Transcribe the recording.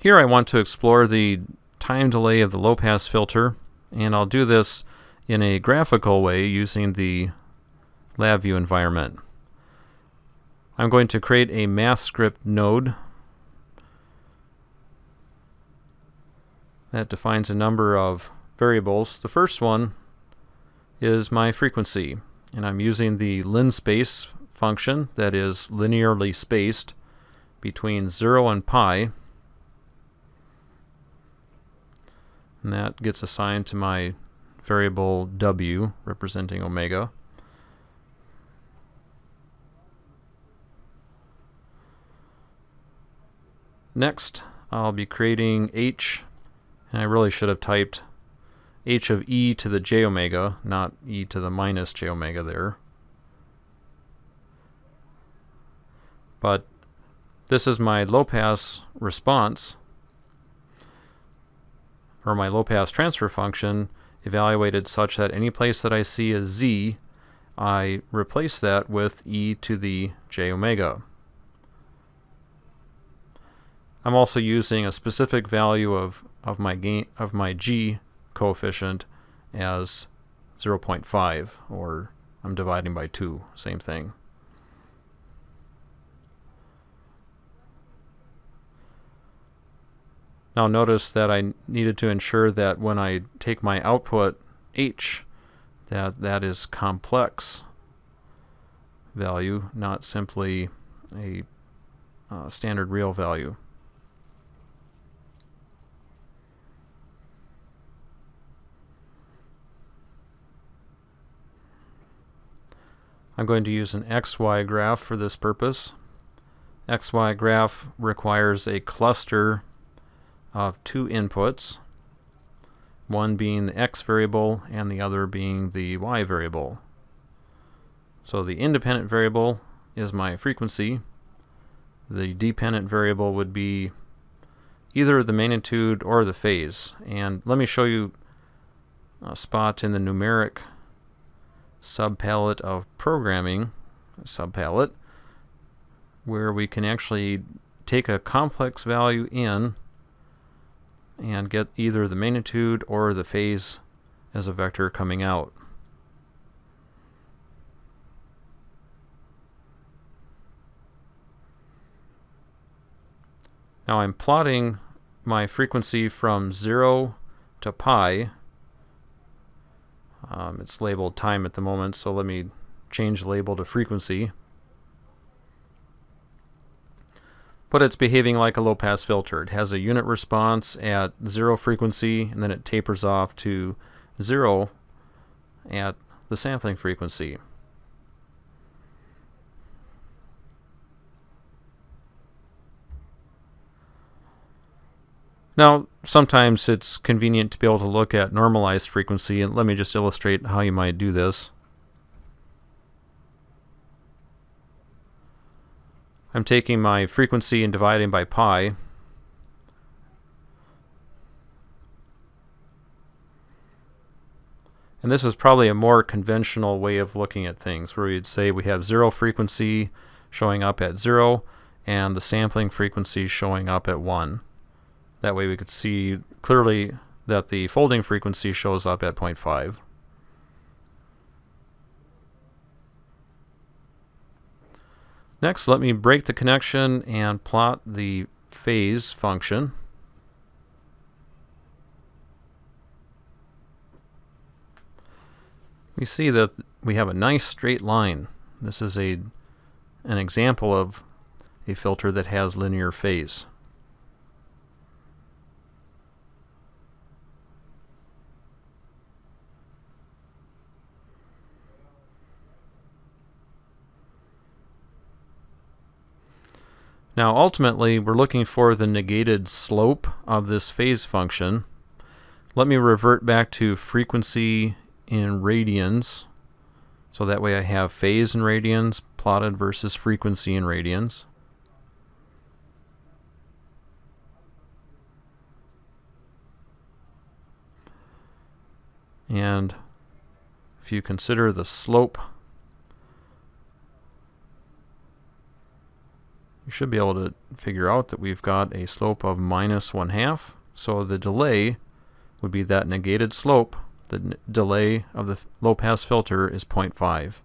Here I want to explore the time delay of the low-pass filter, and I'll do this in a graphical way using the LabVIEW environment. I'm going to create a math script node that defines a number of variables. The first one is my frequency, and I'm using the linspace function that is linearly spaced between 0 and pi, and that gets assigned to my variable w representing omega. Next, I'll be creating h, and I really should have typed h of e to the j omega, not e to the minus j omega there. But this is my low-pass response, or my low-pass transfer function, evaluated such that any place that I see a z, I replace that with e to the j omega. I'm also using a specific value of my g coefficient as 0.5, or I'm dividing by 2, same thing. Now notice that I needed to ensure that when I take my output h, that is complex value, not simply a standard real value. I'm going to use an XY graph for this purpose. XY graph requires a cluster of 2 inputs, one being the x variable and the other being the y variable. So the independent variable is my frequency. The dependent variable would be either the magnitude or the phase. And let me show you a spot in the numeric subpalette of programming, where we can actually take a complex value in and get either the magnitude or the phase as a vector coming out. Now I'm plotting my frequency from 0 to pi. It's labeled time at the moment, so let me change the label to frequency. But it's behaving like a low-pass filter. It has a unit response at 0 frequency, and then it tapers off to 0 at the sampling frequency. Now, sometimes it's convenient to be able to look at normalized frequency, and let me just illustrate how you might do this. I'm taking my frequency and dividing by pi. And this is probably a more conventional way of looking at things, where you'd say we have 0 frequency showing up at 0 and the sampling frequency showing up at 1. That way we could see clearly that the folding frequency shows up at 0.5. Next, let me break the connection and plot the phase function. We see that we have a nice straight line. This is an example of a filter that has linear phase. Now ultimately we're looking for the negated slope of this phase function. Let me revert back to frequency in radians, so that way I have phase in radians plotted versus frequency in radians. And if you consider the slope you should be able to figure out that we've got a slope of minus 1/2. So the delay would be that negated slope. The delay of the low-pass filter is 0.5.